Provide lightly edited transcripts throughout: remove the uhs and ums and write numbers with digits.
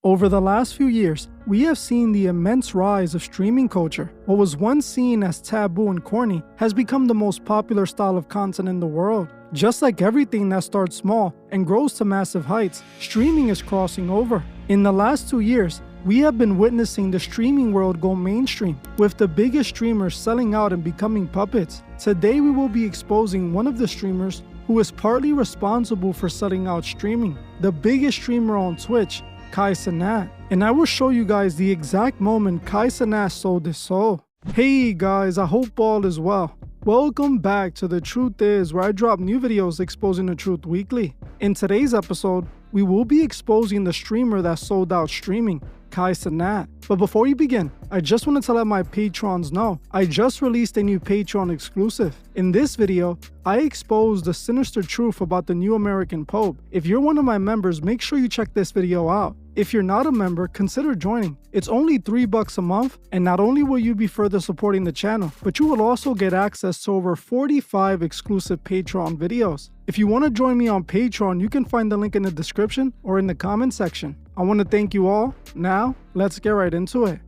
Over the last few years, we have seen the immense rise of streaming culture. What was once seen as taboo and corny has become the most popular style of content in the world. Just like everything that starts small and grows to massive heights, streaming is crossing over. In the last 2 years, we have been witnessing the streaming world go mainstream, with the biggest streamers selling out and becoming puppets. Today we will be exposing one of the streamers who is partly responsible for selling out streaming, the biggest streamer on Twitch, Kai Cenat. And I will show you guys the exact moment Kai Cenat sold his soul. Hey guys, I hope all is well. Welcome back to The Truth Is, where I drop new videos exposing the truth weekly. In today's episode, we will be exposing the streamer that sold out streaming, Kai Cenat. But before we begin, I just wanted to let my patrons know I just released a new Patreon exclusive. In this video, I exposed the sinister truth about the new American Pope. If you're one of my members, make sure you check this video out. If you're not a member, consider joining. It's only $3 a month, and not only will you be further supporting the channel, but you will also get access to over 45 exclusive Patreon videos. If you want to join me on Patreon, you can find the link in the description or in the comment section. I want to thank you all. Now, let's get right into it.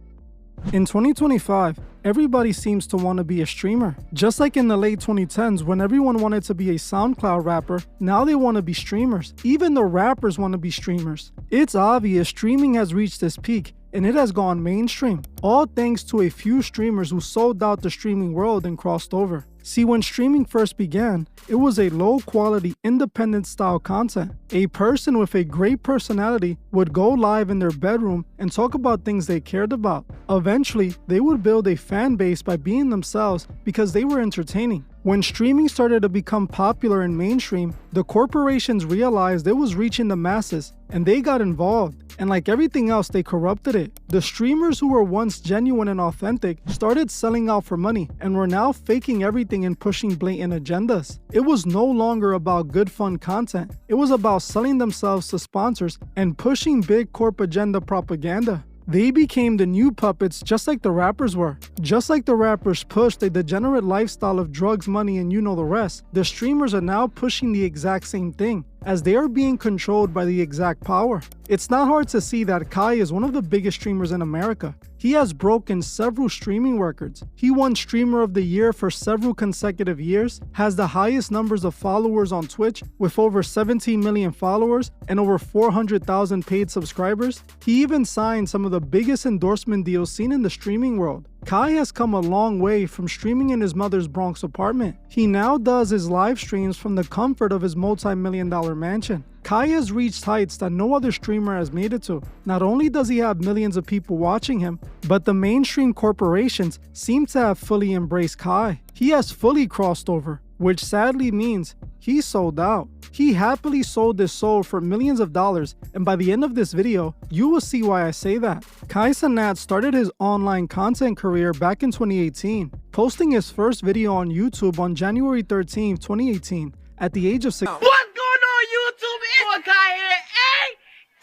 In 2025, everybody seems to want to be a streamer. Just like in the late 2010s when everyone wanted to be a SoundCloud rapper, now they want to be streamers. Even the rappers want to be streamers. It's obvious streaming has reached its peak and it has gone mainstream, all thanks to a few streamers who sold out the streaming world and crossed over. See, when streaming first began, it was a low-quality, independent-style content. A person with a great personality would go live in their bedroom and talk about things they cared about. Eventually, they would build a fan base by being themselves because they were entertaining. When streaming started to become popular and mainstream, the corporations realized it was reaching the masses, and they got involved. And like everything else, they corrupted it. The streamers who were once genuine and authentic started selling out for money and were now faking everything and pushing blatant agendas. It was no longer about good fun content. It was about selling themselves to sponsors and pushing big corp agenda propaganda. They became the new puppets just like the rappers were. Just like the rappers pushed a degenerate lifestyle of drugs, money, and you know the rest, the streamers are now pushing the exact same thing, as they are being controlled by the exact power. It's not hard to see that Kai is one of the biggest streamers in America. He has broken several streaming records. He won Streamer of the Year for several consecutive years, has the highest numbers of followers on Twitch with over 17 million followers and over 400,000 paid subscribers. He even signed some of the biggest endorsement deals seen in the streaming world. Kai has come a long way from streaming in his mother's Bronx apartment. He now does his live streams from the comfort of his multi-million-dollar mansion. Kai has reached heights that no other streamer has made it to. Not only does he have millions of people watching him, but the mainstream corporations seem to have fully embraced Kai. He has fully crossed over, which sadly means he sold out. He happily sold his soul for millions of dollars, and by the end of this video, you will see why I say that. Kai Cenat started his online content career back in 2018, posting his first video on YouTube on January 13, 2018, at the age of 6. What's going on YouTube? It's Kai here,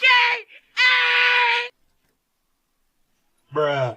AKA Bruh.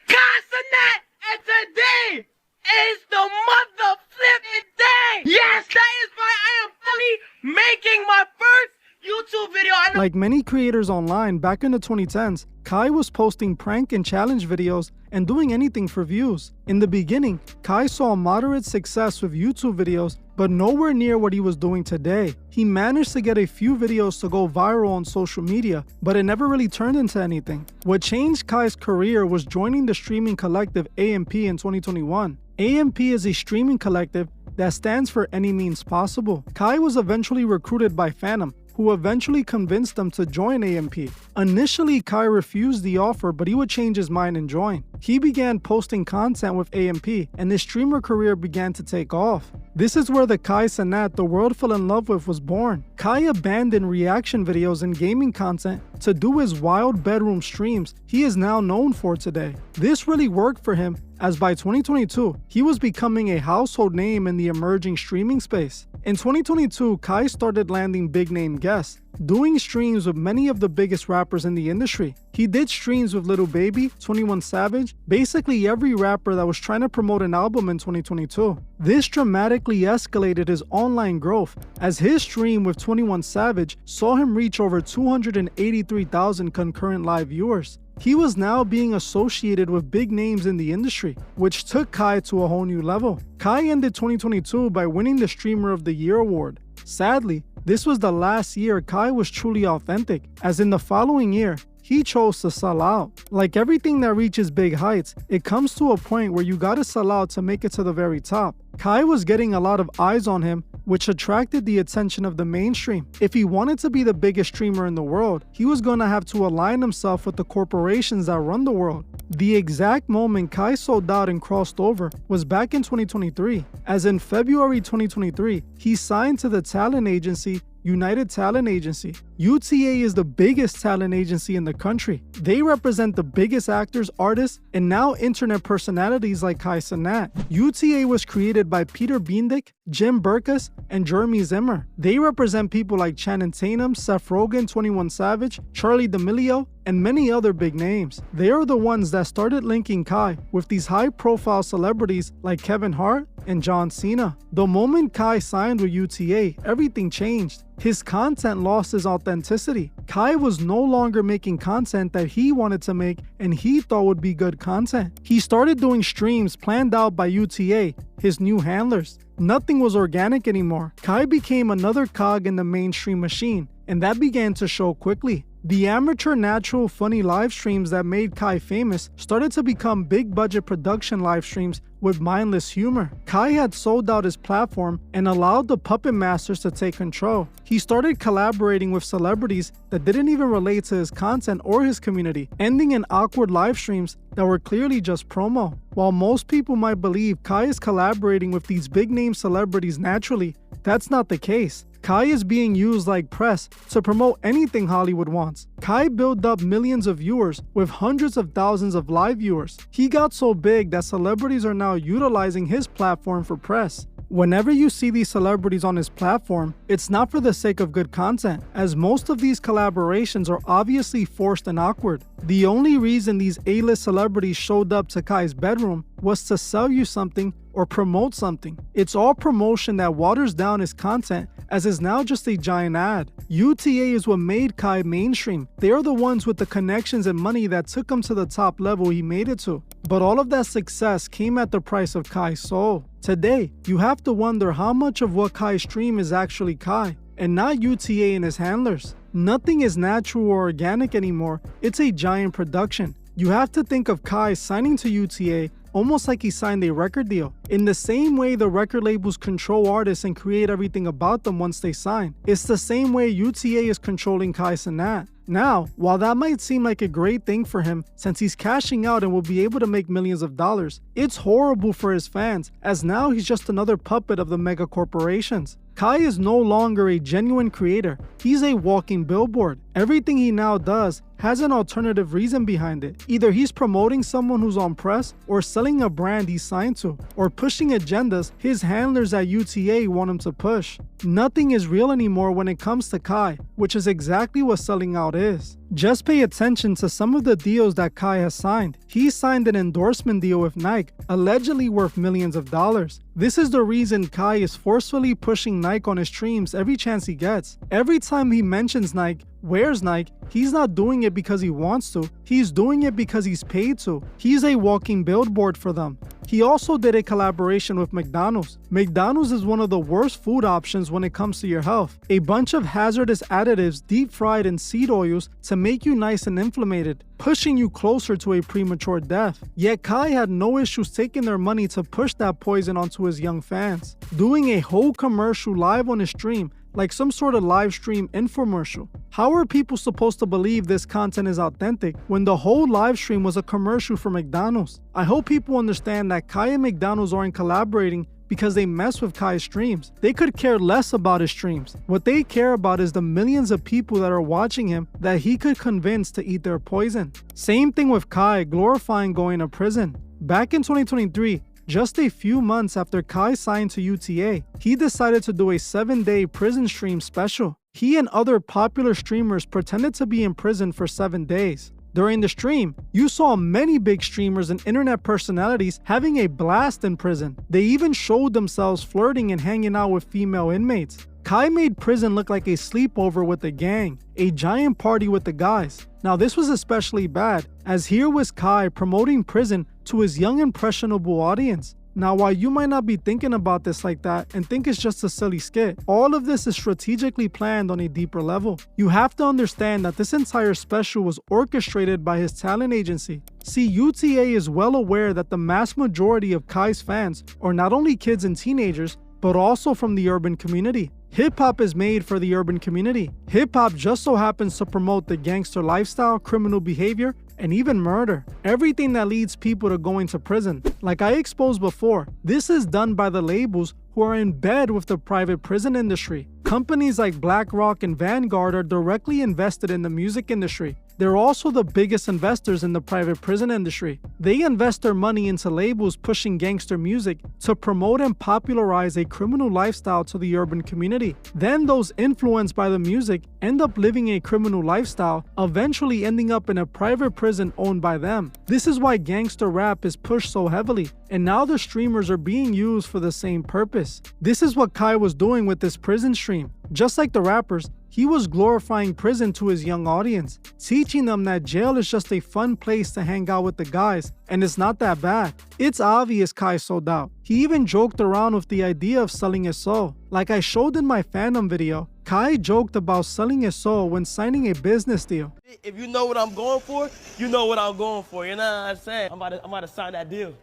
Kai Cenat, and today is the mother flipping day. Yes, that is why I am fully making my first YouTube video. Like many creators online back in the 2010s, Kai was posting prank and challenge videos and doing anything for views. In the beginning, Kai saw moderate success with YouTube videos, but nowhere near what he was doing today. He managed to get a few videos to go viral on social media, but it never really turned into anything. What changed Kai's career was joining the streaming collective AMP in 2021. AMP is a streaming collective that stands for Any Means Possible. Kai was eventually recruited by Phantom, who eventually convinced him to join AMP. Initially, Kai refused the offer, but he would change his mind and join. He began posting content with AMP, and his streamer career began to take off. This is where the Kai Cenat the world fell in love with was born. Kai abandoned reaction videos and gaming content to do his wild bedroom streams he is now known for today. This really worked for him, as by 2022, he was becoming a household name in the emerging streaming space. In 2022, Kai started landing big-name guests, doing streams with many of the biggest rappers in the industry. He did streams with Lil Baby, 21 Savage, basically every rapper that was trying to promote an album in 2022. This dramatically escalated his online growth, as his stream with 21 Savage saw him reach over 283,000 concurrent live viewers. He was now being associated with big names in the industry, which took Kai to a whole new level. Kai ended 2022 by winning the Streamer of the Year award. Sadly, this was the last year Kai was truly authentic, as in the following year, he chose to sell out. Like everything that reaches big heights, it comes to a point where you gotta sell out to make it to the very top. Kai was getting a lot of eyes on him, which attracted the attention of the mainstream. If he wanted to be the biggest streamer in the world, he was gonna have to align himself with the corporations that run the world. The exact moment Kai sold out and crossed over was back in 2023, as in February 2023, he signed to the talent agency United Talent Agency. UTA is the biggest talent agency in the country. They represent the biggest actors, artists, and now internet personalities like Kai Cenat. UTA was created by Peter Biendick, Jim Burkus, and Jeremy Zimmer. They represent people like Channing Tatum, Seth Rogen, 21 Savage, Charli D'Amelio, and many other big names. They are the ones that started linking Kai with these high-profile celebrities like Kevin Hart and John Cena. The moment Kai signed with UTA, everything changed. His content lost its authenticity. Kai was no longer making content that he wanted to make and he thought would be good content. He started doing streams planned out by UTA, his new handlers. Nothing was organic anymore. Kai became another cog in the mainstream machine, and that began to show quickly. The amateur, natural, funny live streams that made Kai famous started to become big budget production live streams with mindless humor. Kai had sold out his platform and allowed the puppet masters to take control. He started collaborating with celebrities that didn't even relate to his content or his community, ending in awkward live streams that were clearly just promo. While most people might believe Kai is collaborating with these big name celebrities naturally, that's not the case. Kai is being used like press to promote anything Hollywood wants. Kai built up millions of viewers with hundreds of thousands of live viewers. He got so big that celebrities are now utilizing his platform for press. Whenever you see these celebrities on his platform, it's not for the sake of good content, as most of these collaborations are obviously forced and awkward. The only reason these A-list celebrities showed up to Kai's bedroom was to sell you something or promote something. It's all promotion that waters down his content, as is now just a giant ad. UTA is what made Kai mainstream. They are the ones with the connections and money that took him to the top level he made it to. But all of that success came at the price of Kai's soul. Today, you have to wonder how much of what Kai stream is actually Kai, and not UTA and his handlers. Nothing is natural or organic anymore, it's a giant production. You have to think of Kai signing to UTA almost like he signed a record deal. In the same way the record labels control artists and create everything about them once they sign, it's the same way UTA is controlling Kai Cenat. Now, while that might seem like a great thing for him since he's cashing out and will be able to make millions of dollars, it's horrible for his fans, as now he's just another puppet of the mega corporations. Kai is no longer a genuine creator, he's a walking billboard. Everything he now does has an alternative reason behind it. Either he's promoting someone who's on press, or selling a brand he's signed to, or pushing agendas his handlers at UTA want him to push. Nothing is real anymore when it comes to Kai, which is exactly what selling out is. Just pay attention to some of the deals that Kai has signed. He signed an endorsement deal with Nike, allegedly worth millions of dollars. This is the reason Kai is forcefully pushing Nike on his streams every chance he gets. Every time he mentions Nike, wears Nike, he's not doing it because he wants to, he's doing it because he's paid to. He's a walking billboard for them. He also did a collaboration with McDonald's. McDonald's is one of the worst food options when it comes to your health. A bunch of hazardous additives deep fried in seed oils to make you nice and inflamed, pushing you closer to a premature death. Yet Kai had no issues taking their money to push that poison onto his young fans, doing a whole commercial live on his stream, like some sort of live stream infomercial. How are people supposed to believe this content is authentic when the whole live stream was a commercial for McDonald's? I hope people understand that Kai and McDonald's aren't collaborating because they mess with Kai's streams. They could care less about his streams. What they care about is the millions of people that are watching him that he could convince to eat their poison. Same thing with Kai glorifying going to prison. Back in 2023, Just a few months after Kai signed to UTA, he decided to do a 7-day prison stream special. He and other popular streamers pretended to be in prison for 7 days. During the stream, you saw many big streamers and internet personalities having a blast in prison. They even showed themselves flirting and hanging out with female inmates. Kai made prison look like a sleepover with the gang, a giant party with the guys. Now this was especially bad, as here was Kai promoting prison to his young impressionable audience. Now while you might not be thinking about this like that and think it's just a silly skit, all of this is strategically planned on a deeper level. You have to understand that this entire special was orchestrated by his talent agency. See, UTA is well aware that the mass majority of Kai's fans are not only kids and teenagers, but also from the urban community. Hip-hop is made for the urban community. Hip-hop just so happens to promote the gangster lifestyle, criminal behavior, and even murder. Everything that leads people to going to prison. Like I exposed before, this is done by the labels who are in bed with the private prison industry. Companies like BlackRock and Vanguard are directly invested in the music industry. They're also the biggest investors in the private prison industry. They invest their money into labels pushing gangster music to promote and popularize a criminal lifestyle to the urban community. Then those influenced by the music end up living a criminal lifestyle, eventually ending up in a private prison owned by them. This is why gangster rap is pushed so heavily, and now the streamers are being used for the same purpose. This is what Kai was doing with this prison stream. Just like the rappers, he was glorifying prison to his young audience, teaching them that jail is just a fun place to hang out with the guys, and it's not that bad. It's obvious Kai sold out. He even joked around with the idea of selling his soul. Like I showed in my fandom video, Kai joked about selling his soul when signing a business deal. If you know what I'm going for, you know what I'm going for. You know what I'm saying? I'm about to sign that deal.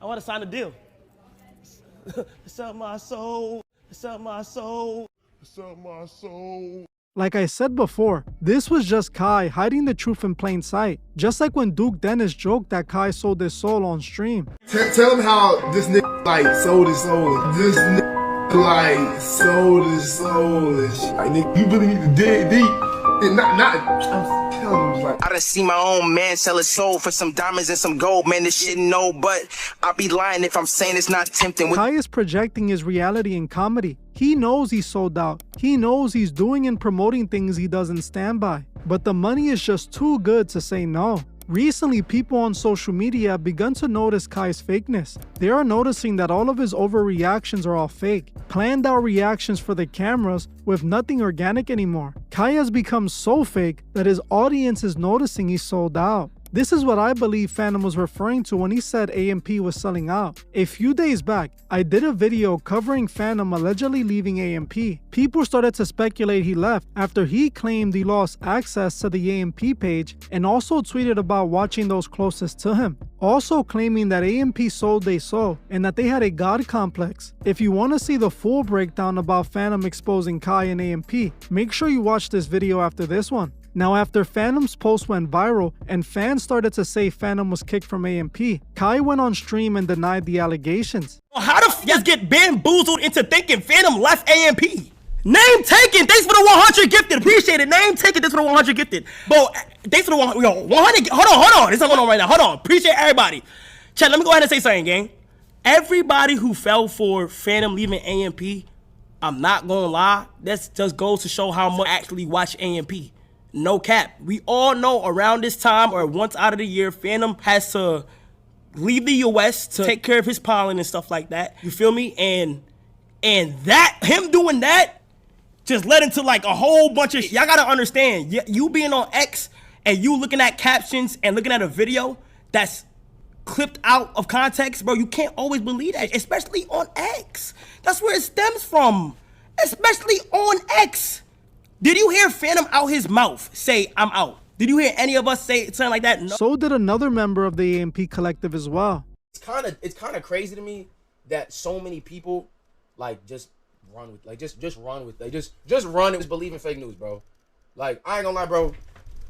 I want to sign the deal. Sell my soul. Sell my soul. Sell my soul. Like I said before, this was just Kai hiding the truth in plain sight. Just like when Duke Dennis joked that Kai sold his soul on stream. Tell him how this nigga like sold his soul. This nigga like sold his soul and shit. Like nigga, you really need to dig deep. And I'm telling him like I done seen my own man sell his soul for some diamonds and some gold. Man, this shit no, but I'll be lying if I'm saying it's not tempting. Kai is projecting his reality in comedy. He knows he's sold out. He knows he's doing and promoting things he doesn't stand by. But the money is just too good to say no. Recently, people on social media have begun to notice Kai's fakeness. They are noticing that all of his overreactions are all fake, planned out reactions for the cameras with nothing organic anymore. Kai has become so fake that his audience is noticing he's sold out. This is what I believe Phantom was referring to when he said AMP was selling out. A few days back, I did a video covering Phantom allegedly leaving AMP. People started to speculate he left after he claimed he lost access to the AMP page and also tweeted about watching those closest to him, also claiming that AMP sold their soul and that they had a god complex. If you want to see the full breakdown about Phantom exposing Kai and AMP, make sure you watch this video after this one. Now after Phantom's post went viral and fans started to say Phantom was kicked from AMP, Kai went on stream and denied the allegations. How the f you get bamboozled into thinking Phantom left AMP? Name taken. Thanks for the 100 gifted. Appreciate it. Name taken. Thanks for the 100 gifted. Bro, thanks for the 100. 100. Hold on. This is going on right now. Hold on. Appreciate everybody. Chat, let me go ahead and say something, gang. Everybody who fell for Phantom leaving AMP, I'm not going to lie. That just goes to show how much I actually watch AMP. No cap. We all know around this time or once out of the year, Phantom has to leave the US to take care of his pollen and stuff like that. You feel me? And that, him doing that just led into like a whole bunch of, y'all gotta understand, you being on X and you looking at captions and looking at a video that's clipped out of context, bro, you can't always believe that, especially on X. That's where it stems from, especially on X. Did you hear Phantom out his mouth say, I'm out? Did you hear any of us say something like that? No. So did another member of the AMP collective as well. It's kind of crazy to me that so many people like just run with, like just run with, like just run and just believe in fake news, bro. Like I ain't gonna lie, bro.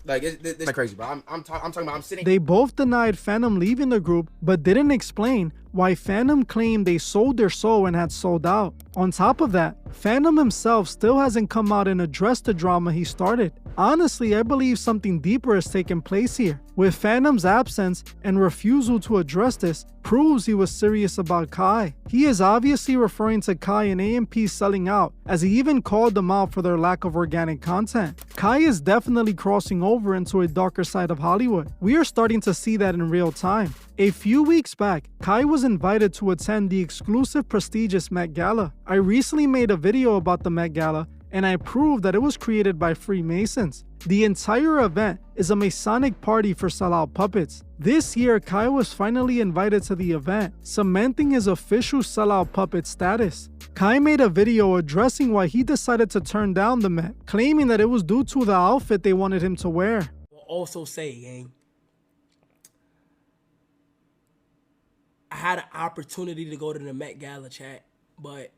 Like, it's not crazy, bro. I'm talking about I'm sitting. They both denied Phantom leaving the group, but didn't explain why Phantom claimed they sold their soul and had sold out. On top of that, Phantom himself still hasn't come out and addressed the drama he started. Honestly, I believe something deeper has taken place here. With Phantom's absence and refusal to address this, proves he was serious about Kai. He is obviously referring to Kai and AMP selling out, as he even called them out for their lack of organic content. Kai is definitely crossing over into a darker side of Hollywood. We are starting to see that in real time. A few weeks back, Kai was invited to attend the exclusive prestigious Met Gala. I recently made a video about the Met Gala, and I proved that it was created by Freemasons. The entire event is a Masonic party for sellout puppets. This year, Kai was finally invited to the event, cementing his official sellout puppet status. Kai made a video addressing why he decided to turn down the Met, claiming that it was due to the outfit they wanted him to wear. Will also say, gang, I had an opportunity to go to the Met Gala, chat, but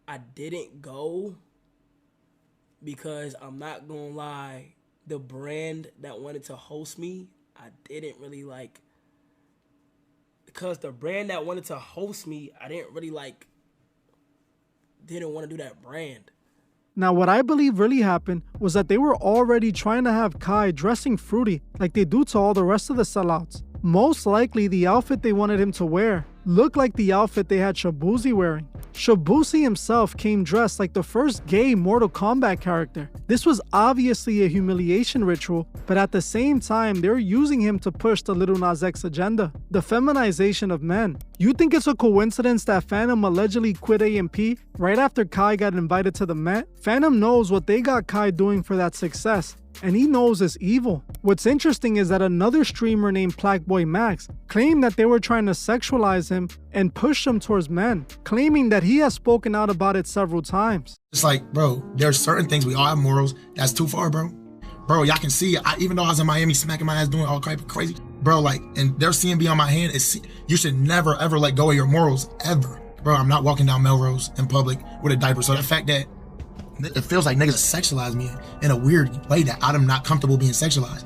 I didn't go because I'm not gonna lie, the brand that wanted to host me, I didn't really like. Because the brand that wanted to host me, I didn't really like, didn't want to do that brand. Now, what I believe really happened was that they were already trying to have Kai dressing fruity like they do to all the rest of the sellouts. Most likely, the outfit they wanted him to wear looked like the outfit they had Shabuzi wearing. Shabuzi himself came dressed like the first gay Mortal Kombat character. This was obviously a humiliation ritual, but at the same time, they're using him to push the Lil Nas X agenda, the feminization of men. You think it's a coincidence that Phantom allegedly quit AMP right after Kai got invited to the Met? Phantom knows what they got Kai doing for that success, and he knows it's evil. What's interesting is that another streamer named Plaqueboy Max claimed that they were trying to sexualize him and push him towards men, claiming that he has spoken out about it several times. It's like, bro, there's certain things, we all have morals, that's too far, bro. Bro, y'all can see, even though I was in Miami smacking my ass doing all crazy, bro, like, and their CMB on my hand, you should never ever let go of your morals, ever. Bro, I'm not walking down Melrose in public with a diaper, so the fact that it feels like niggas sexualize me in a weird way that I'm not comfortable being sexualized.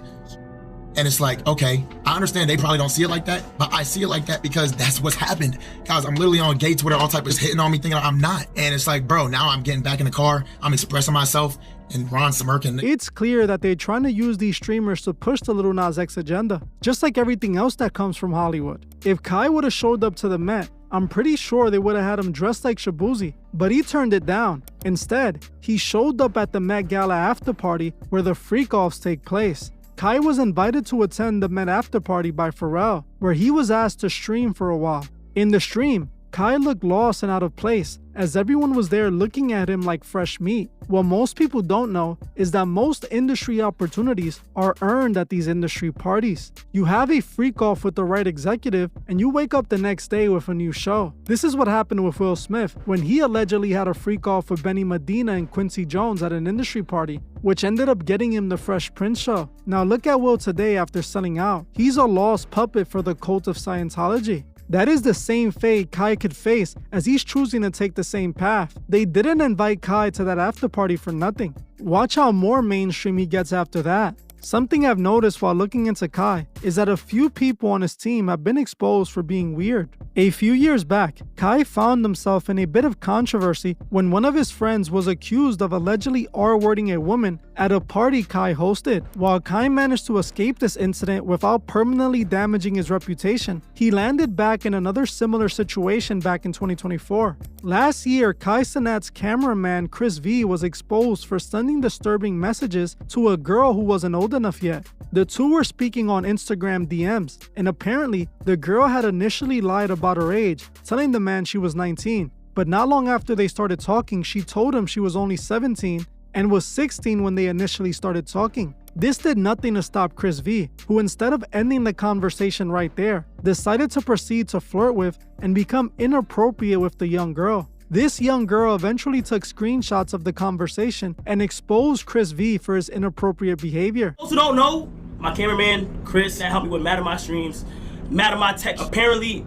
And it's like, okay, I understand they probably don't see it like that, but I see it like that because that's what's happened. Guys, I'm literally on gay Twitter, all type of hitting on me thinking I'm not. And it's like, bro, now I'm getting back in the car, I'm expressing myself, and Ron smirking. It's clear that they're trying to use these streamers to push the Lil Nas X agenda, just like everything else that comes from Hollywood. If Kai would have showed up to the Met, I'm pretty sure they would have had him dressed like Shabuzi, but he turned it down. Instead, he showed up at the Met Gala after party where the freak-offs take place. Kai was invited to attend the Met after party by Pharrell, where he was asked to stream for a while. In the stream, Kai looked lost and out of place, as everyone was there looking at him like fresh meat. What most people don't know is that most industry opportunities are earned at these industry parties. You have a freak off with the right executive and you wake up the next day with a new show. This is what happened with Will Smith when he allegedly had a freak off with Benny Medina and Quincy Jones at an industry party, which ended up getting him the Fresh Prince show. Now look at Will today after selling out. He's a lost puppet for the cult of Scientology. That is the same fate Kai could face as he's choosing to take the same path. They didn't invite Kai to that after party for nothing. Watch how more mainstream he gets after that. Something I've noticed while looking into Kai is that a few people on his team have been exposed for being weird. A few years back, Kai found himself in a bit of controversy when one of his friends was accused of allegedly R-wording a woman at a party Kai hosted. While Kai managed to escape this incident without permanently damaging his reputation, he landed back in another similar situation back in 2024. Last year, Kai Cenat's cameraman Chris V was exposed for sending disturbing messages to a girl who wasn't old enough yet. The two were speaking on Instagram DMs, and apparently the girl had initially lied about her age, telling the man she was 19. But not long after they started talking, she told him she was only 17 and was 16 when they initially started talking. This did nothing to stop Chris V, who instead of ending the conversation right there, decided to proceed to flirt with and become inappropriate with the young girl. This young girl eventually took screenshots of the conversation and exposed Chris V for his inappropriate behavior. Those who don't know, my cameraman Chris that helped me with Mad at My Streams, Mad at My Tech. Apparently, it's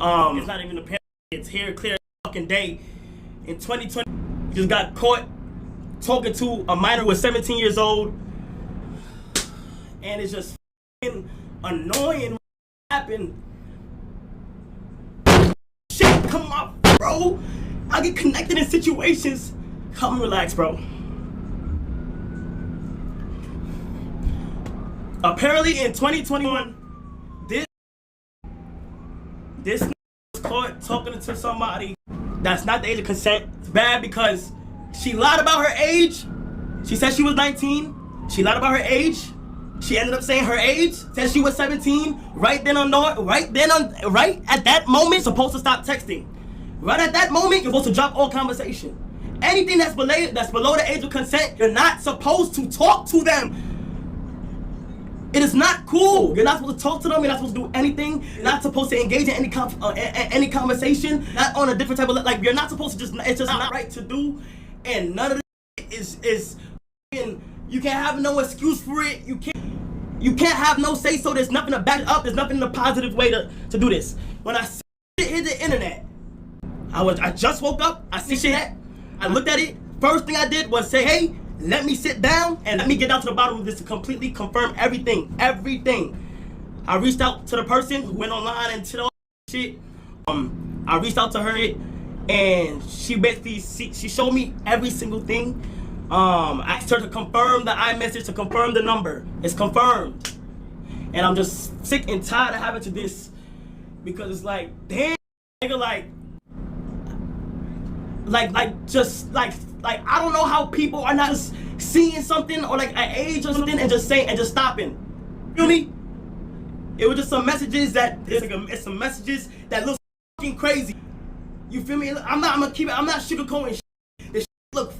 not even apparently, it's here clear fucking day. In 2020, he just got caught talking to a minor who was 17 years old. and it's just annoying when it happen. Shit, come on, bro. I get connected in situations. Come relax, bro. Apparently in 2021, this was caught talking to somebody that's not the age of consent. It's bad because she lied about her age. She said she was 19. She lied about her age. She ended up saying her age. Said she was 17. Right at that moment, supposed to stop texting. Right at that moment, you're supposed to drop all conversation. Anything that's below the age of consent, you're not supposed to talk to them. It is not cool. You're not supposed to talk to them. You're not supposed to do anything. You're not supposed to engage in any conversation. Not on a different type of like. You're not supposed to it's just not right to do. And none of this is. You can't have no excuse for it. You can't have no say so. There's nothing to back it up. There's nothing in a positive way to do this. When I see it hit the internet, I just woke up. I see shit. I looked at it. First thing I did was say, hey, let me sit down and let me get down to the bottom of this to completely confirm everything. Everything. I reached out to the person who went online and did all shit. I reached out to her and she basically she showed me every single thing. I asked her to confirm the iMessage, to confirm the number. It's confirmed. And I'm just sick and tired of having to this because it's like, damn, nigga, like I don't know how people are not just seeing something or like an age or something and just saying and just stopping. Feel me? It was just some messages that it's some messages that look fucking crazy. You feel me? I'm not sugarcoating shit. This shit look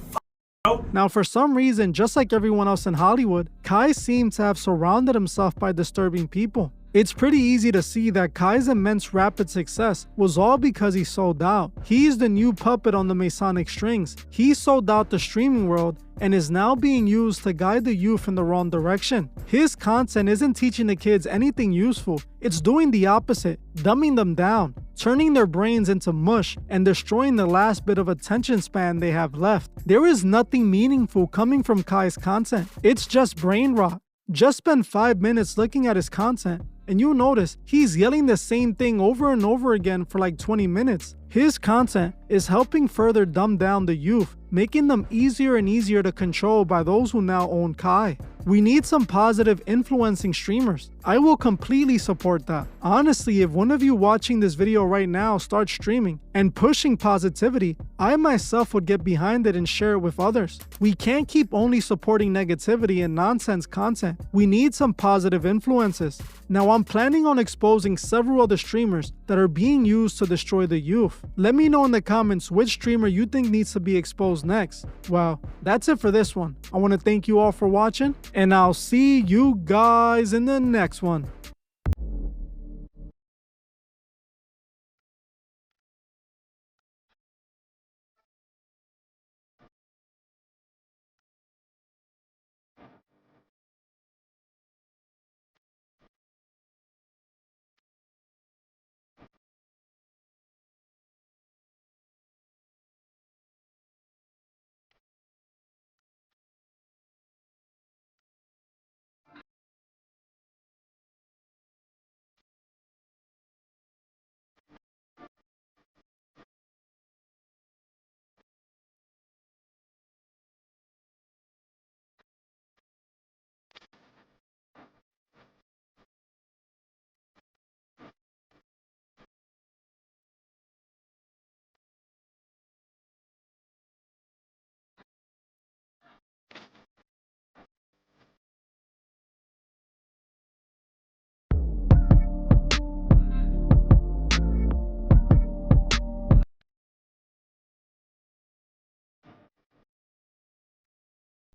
bro. Now, for some reason, just like everyone else in Hollywood, Kai seems to have surrounded himself by disturbing people. It's pretty easy to see that Kai's immense rapid success was all because he sold out. He's the new puppet on the Masonic strings. He sold out the streaming world and is now being used to guide the youth in the wrong direction. His content isn't teaching the kids anything useful. It's doing the opposite, dumbing them down, turning their brains into mush, and destroying the last bit of attention span they have left. There is nothing meaningful coming from Kai's content. It's just brain rot. Just spend 5 minutes looking at his content, and you'll notice he's yelling the same thing over and over again for like 20 minutes. His content is helping further dumb down the youth, making them easier and easier to control by those who now own Kai. We need some positive influencing streamers. I will completely support that. Honestly, if one of you watching this video right now starts streaming and pushing positivity, I myself would get behind it and share it with others. We can't keep only supporting negativity and nonsense content. We need some positive influences. Now, I'm planning on exposing several other streamers that are being used to destroy the youth. Let me know in the comments which streamer you think needs to be exposed next. Well, that's it for this one. I want to thank you all for watching, and I'll see you guys in the next one.